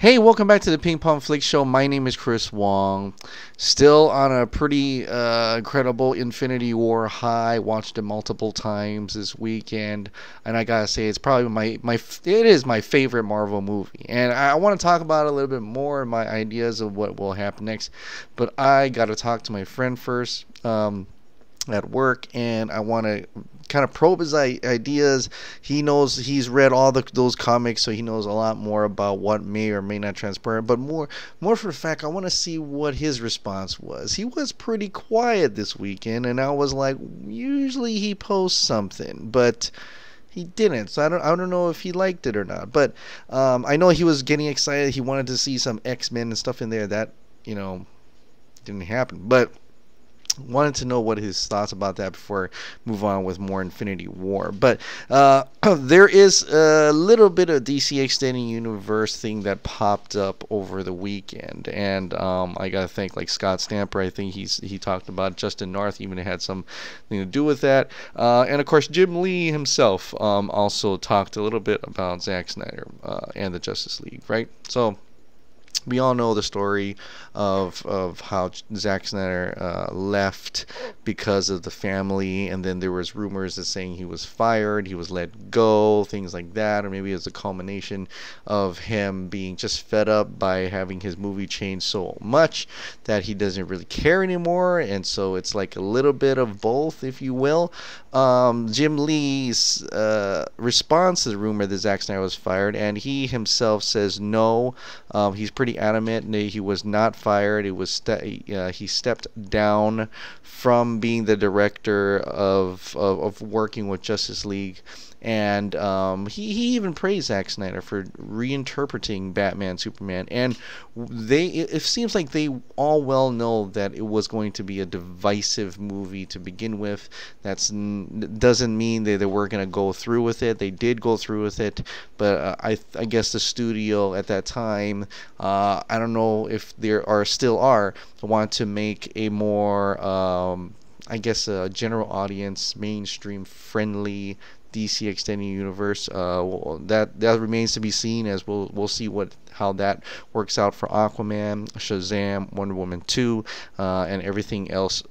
Hey, welcome back to the Ping Pong Flick Show. My name is Chris Wong. Still on a pretty incredible Infinity War high. Watched it multiple times this weekend, and I gotta say, it's probably it is my favorite Marvel movie. And I want to talk about it a little bit more, my ideas of what will happen next. But I gotta talk to my friend first. At work, and I want to kind of probe his ideas. He knows, he's read all those comics, so he knows a lot more about what may or may not transpire. But more for the fact, I want to see what his response was. He was pretty quiet this weekend, and I was like, usually he posts something, but he didn't. So I don't know if he liked it or not. But I know he was getting excited. He wanted to see some X-Men and stuff in there. That didn't happen, but wanted to know what his thoughts about that before I move on with more Infinity War. But there is a little bit of DC Extended Universe thing that popped up over the weekend, and I gotta thank Scott Stamper. I think he talked about it. Justin North even had something to do with that, and of course Jim Lee himself also talked a little bit about Zack Snyder and the Justice League, right? So we all know the story of how Zack Snyder left because of the family, and then there was rumors that saying he was fired, he was let go, things like that, or maybe it was a culmination of him being just fed up by having his movie change so much that he doesn't really care anymore, and so it's like a little bit of both, if you will. Jim Lee's response to the rumor that Zack Snyder was fired, and he himself says no. He's pretty adamant that he was not fired. It was he stepped down from being the director of working with Justice League, and he even praised Zack Snyder for reinterpreting Batman, Superman, and it seems like they all well know that it was going to be a divisive movie to begin with. That doesn't mean that they were going to go through with it. They did go through with it, but I guess the studio at that time, I don't know if there still are, want to make a more I guess a general audience, mainstream friendly DC Extended Universe. That remains to be seen, as we'll see how that works out for Aquaman, Shazam, Wonder Woman 2, and everything else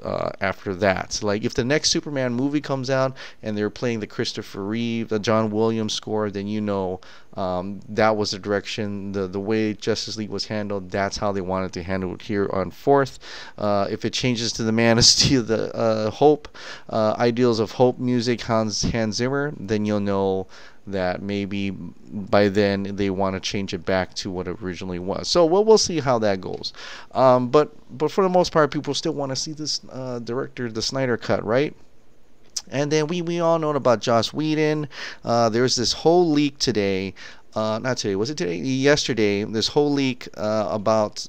after that. Like, if the next Superman movie comes out and they're playing the Christopher Reeve, the John Williams score, then that was the direction, the way Justice League was handled. That's how they wanted to handle it here on forth. If it changes to the Man of Steel, the Hope, Ideals of Hope music, Hans Zimmer, then you'll know that maybe by then they want to change it back to what it originally was. So we'll see how that goes. But for the most part, people still want to see this director, the Snyder Cut, right? And then we all know about Joss Whedon. There's this whole leak today. Not today, was it today? Yesterday, this whole leak about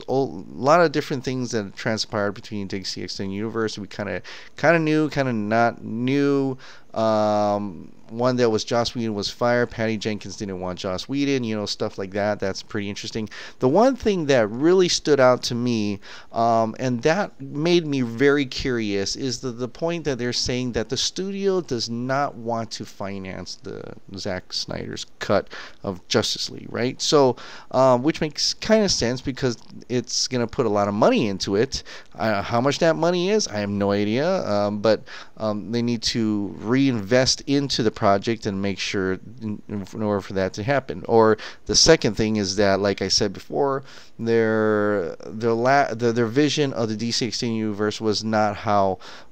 a lot of different things that transpired between DC Extended Universe. We kind of knew, kind of not knew. One that was Joss Whedon was fired. Patty Jenkins didn't want Joss Whedon, stuff like that. That's pretty interesting. The one thing that really stood out to me, and that made me very curious, is the point that they're saying that the studio does not want to finance the Zack Snyder's cut of Justice League, right? So, which makes kind of sense because it's going to put a lot of money into it. How much that money is, I have no idea, but they need to reinvest into the project and make sure in order for that to happen. Or the second thing is that, like I said before, their vision of the DC Extended Universe was not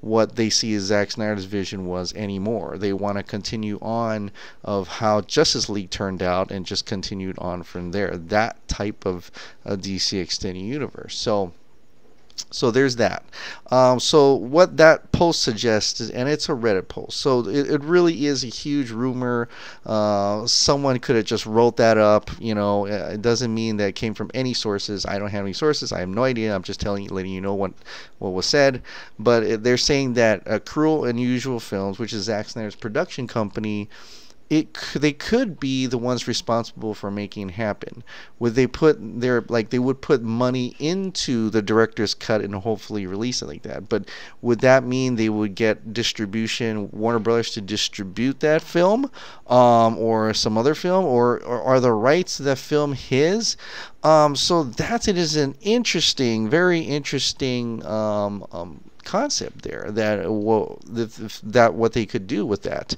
what they see as Zack Snyder's vision was anymore. They want to continue on of how Justice League turned out and just continued on from there. That type of DC Extended Universe. So there's that. So what that post suggests, and it's a Reddit post, so it really is a huge rumor. Someone could have just wrote that up. It doesn't mean that it came from any sources. I don't have any sources. I have no idea. I'm just letting you know what was said. But they're saying that Cruel and Unusual Films, which is Zack Snyder's production company, they could be the ones responsible for making it happen. Would they put their, like, they would put money into the director's cut and hopefully release it like that? But would that mean they would get distribution, Warner Brothers, to distribute that film, or some other film, or are the rights to that film his? So that it is an interesting, very interesting concept there, that what they could do with that.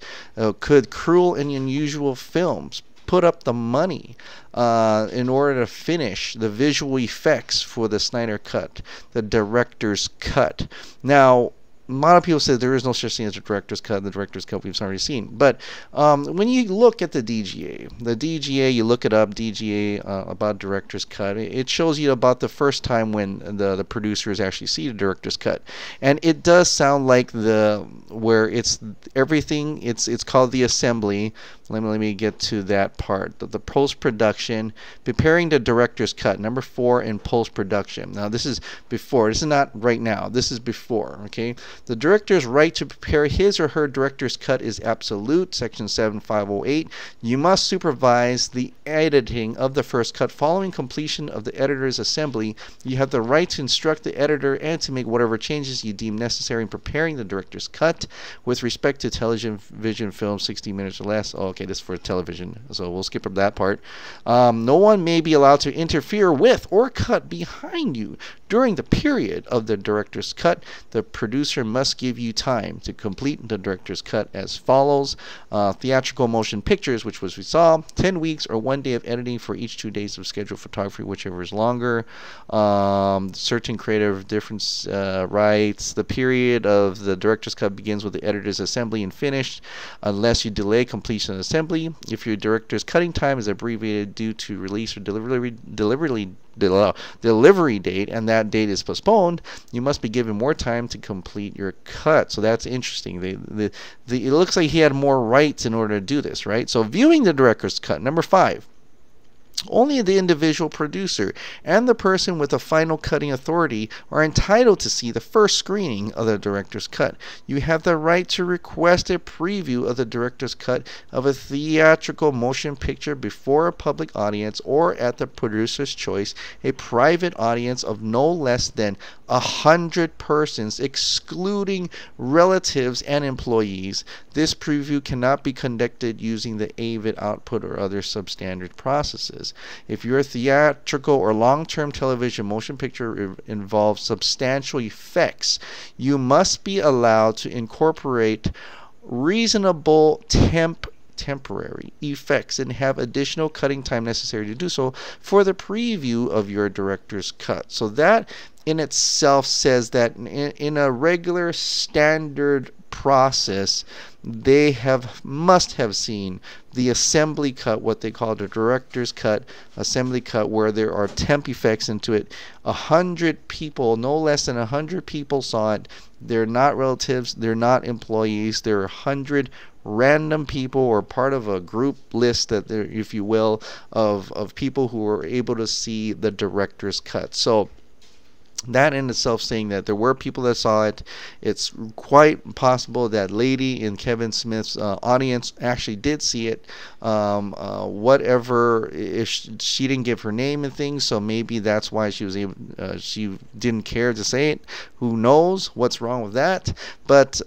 Could Cruel and Unusual Films put up the money in order to finish the visual effects for the Snyder Cut, the director's cut? Now, a lot of people say there is no such thing as a director's cut. The director's cut we've already seen. But when you look at the DGA, you look it up, DGA, about director's cut, it shows you about the first time when the producers actually see the director's cut. And it does sound like where it's everything, it's called the assembly. Let me get to that part. The post-production, preparing the director's cut. Number 4 in post-production. Now, this is before. This is not right now. This is before, okay? The director's right to prepare his or her director's cut is absolute. Section 7508. You must supervise the editing of the first cut. Following completion of the editor's assembly, you have the right to instruct the editor and to make whatever changes you deem necessary in preparing the director's cut. With respect to television film 60 minutes or less, okay, this is for television, so we'll skip up that part. No one may be allowed to interfere with or cut behind you during the period of the director's cut. The producer must give you time to complete the director's cut as follows. Theatrical motion pictures, which was we saw, 10 weeks or 1 day of editing for each 2 days of scheduled photography, whichever is longer. Certain creative difference rights. The period of the director's cut begins with the editor's assembly and finished, unless you delay completion of assembly. If your director's cutting time is abbreviated due to release or delivery date, and that date is postponed, you must be given more time to complete your cut. So that's interesting. It looks like he had more rights in order to do this, right? So viewing the director's cut. Number 5. Only the individual producer and the person with the final cutting authority are entitled to see the first screening of the director's cut. You have the right to request a preview of the director's cut of a theatrical motion picture before a public audience, or at the producer's choice, a private audience of no less than 100 persons, excluding relatives and employees. This preview cannot be conducted using the AVID output or other substandard processes. If your theatrical or long-term television motion picture involves substantial effects, you must be allowed to incorporate reasonable temporary effects and have additional cutting time necessary to do so for the preview of your director's cut. So that in itself says that in a regular standard process, they must have seen the assembly cut, what they call the director's cut, assembly cut, where there are temp effects into it. 100 people, no less than 100 people saw it. They're not relatives, they're not employees, they're 100 random people, or part of a group list, that there, if you will, of people who were able to see the director's cut. So that in itself saying that there were people that saw it. It's quite possible that lady in Kevin Smith's audience actually did see it. Whatever, if she didn't give her name and things, so maybe that's why she was able. She didn't care to say it. Who knows what's wrong with that? But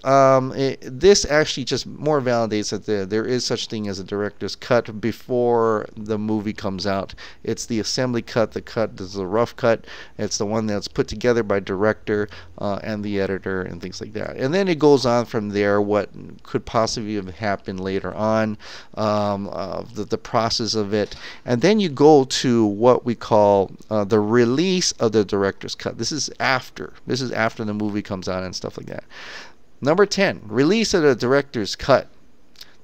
this actually just more validates that there is such thing as a director's cut before the movie comes out. It's the assembly cut. The cut is the rough cut. It's the one that's put together by director and the editor and things like that. And then it goes on from there, what could possibly have happened later on, the process of it. And then you go to what we call the release of the director's cut. This is after the movie comes out and stuff like that. Number 10, release of the director's cut.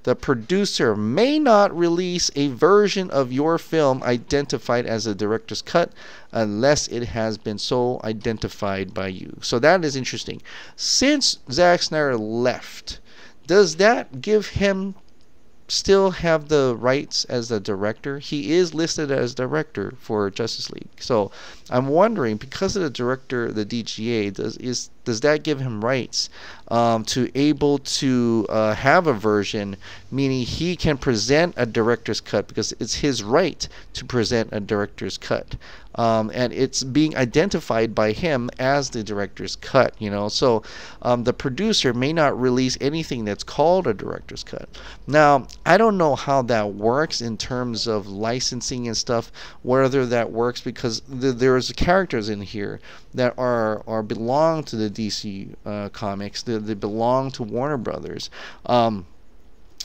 The producer may not release a version of your film identified as a director's cut unless it has been so identified by you. So that is interesting. Since Zack Snyder left, does that give him still have the rights as the director. He is listed as director for Justice League. So I'm wondering, because of the director, the DGA, does that give him rights to able to have a version, meaning he can present a director's cut because it's his right to present a director's cut. And it's being identified by him as the director's cut, So the producer may not release anything that's called a director's cut. Now, I don't know how that works in terms of licensing and stuff, whether that works, because there's characters in here that are belong to the DC comics. They belong to Warner Brothers.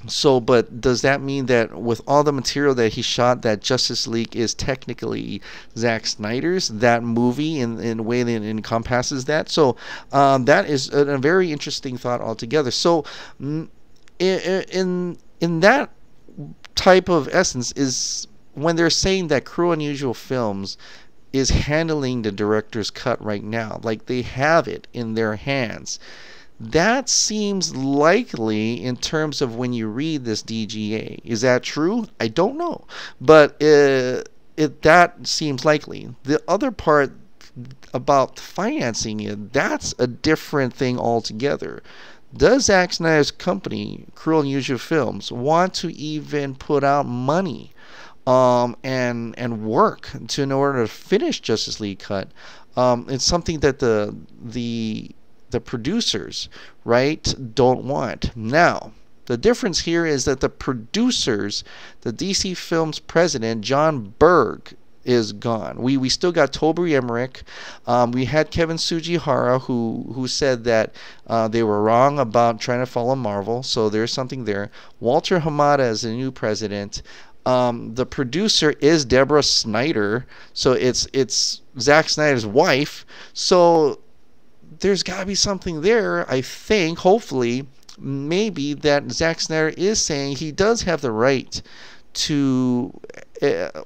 So, but does that mean that with all the material that he shot, that Justice League is technically Zack Snyder's, that movie, in a way that encompasses that? So that is a very interesting thought altogether. So in that type of essence is when they're saying that Cruel and Unusual Films is handling the director's cut right now, like they have it in their hands. That seems likely in terms of when you read this DGA. Is that true? I don't know. But that seems likely. The other part about financing it, that's a different thing altogether. Does Zack Snyder's company, Cruel and Unusual Films, want to even put out money and work in order to finish Justice League Cut? It's something that the producers, right, don't want. Now, the difference here is that the producers, the DC Films president, John Berg, is gone. We still got Toby Emmerich. We had Kevin Sugihara, who said that they were wrong about trying to follow Marvel, so there's something there. Walter Hamada is the new president. The producer is Deborah Snyder, so it's Zack Snyder's wife. So there's got to be something there, I think, hopefully, maybe, that Zack Snyder is saying he does have the right to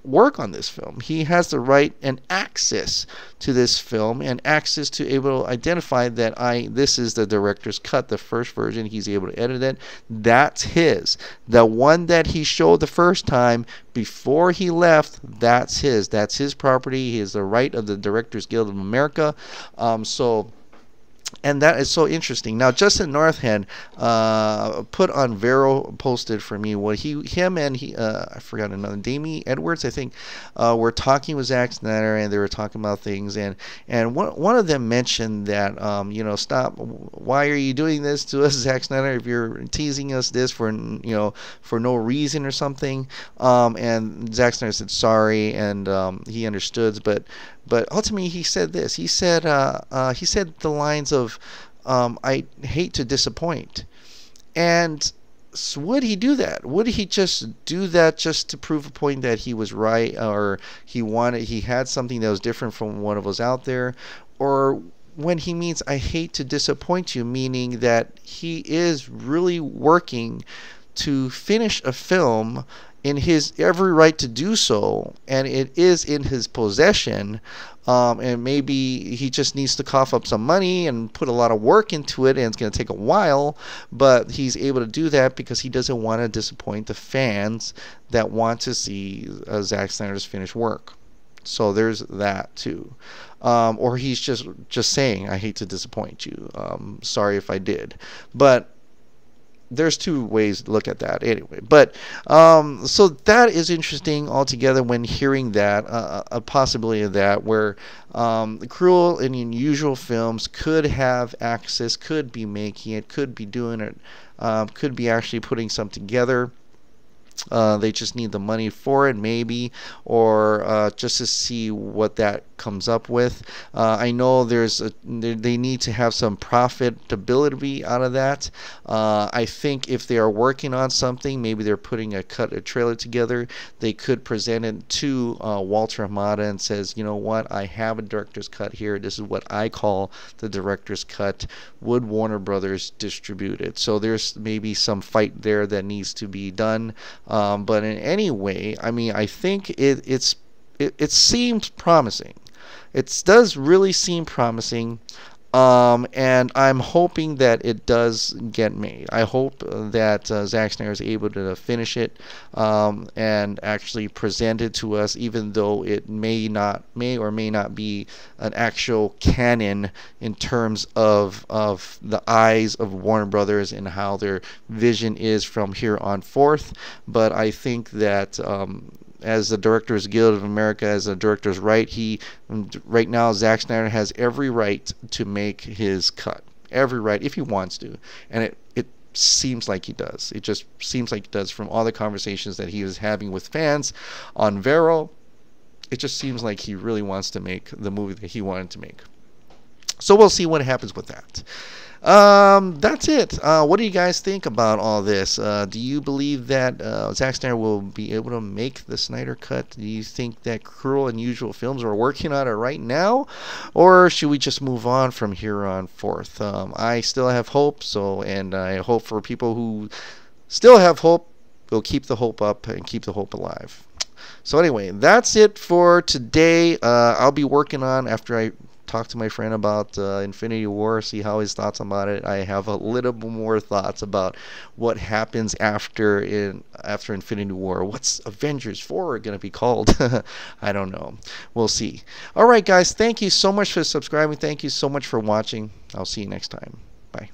work on this film. He has the right and access to this film, and access to able to identify that this is the director's cut, the first version. He's able to edit it. That's his. The one that he showed the first time before he left, that's his. That's his property. He has the right of the Directors Guild of America. And that is so interesting. Now, Justin Northhead put on Vero, posted for me what him and I forgot another, Damie Edwards, I think, were talking with Zack Snyder, and they were talking about things, and one of them mentioned that stop. Why are you doing this to us, Zack Snyder? If you're teasing us this for no reason or something, and Zack Snyder said sorry, and he understood, but ultimately he said this. He said the lines of, I hate to disappoint. And so would he do that? Would he just do that just to prove a point that he was right, or he had something that was different from what was out there? Or when he means I hate to disappoint you, meaning that he is really working to finish a film in his every right to do so, and it is in his possession, and maybe he just needs to cough up some money and put a lot of work into it, and it's going to take a while, but he's able to do that because he doesn't want to disappoint the fans that want to see Zack Snyder's finished work. So there's that too. Or he's just saying, I hate to disappoint you, sorry if I did. But there's two ways to look at that anyway. But so that is interesting altogether when hearing that, a possibility of that, where Cruel and Unusual Films could have access, could be making it, could be doing it, could be actually putting something together. They just need the money for it, maybe, or just to see what that comes up with. I know they need to have some profitability out of that. I think if they are working on something, maybe they're putting a trailer together, they could present it to Walter Hamada and says, you know what, I have a director's cut here. This is what I call the director's cut. Would Warner Brothers distribute it? So there's maybe some fight there that needs to be done. But in any way, I mean, I think it seems promising. It does really seem promising. And I'm hoping that it does get made. I hope that Zack Snyder is able to finish it and actually present it to us, even though it may or may not be an actual canon in terms of the eyes of Warner Brothers and how their vision is from here on forth. But I think that as the Directors Guild of America, as a director's right now, Zack Snyder has every right to make his cut, every right if he wants to, and it seems like he does. It just seems like he does from all the conversations that he was having with fans on Vero. It just seems like he really wants to make the movie that he wanted to make. So we'll see what happens with that. That's it. What do you guys think about all this? Do you believe that Zack Snyder will be able to make the Snyder Cut? Do you think that Cruel and Unusual Films are working on it right now? Or should we just move on from here on forth? I still have hope, and I hope for people who still have hope, will keep the hope up and keep the hope alive. So anyway, that's it for today. I'll be working on, after I talk to my friend about Infinity War, see how his thoughts about it. I have a little bit more thoughts about what happens after Infinity War. What's Avengers 4 going to be called? I don't know. We'll see. All right, guys. Thank you so much for subscribing. Thank you so much for watching. I'll see you next time. Bye.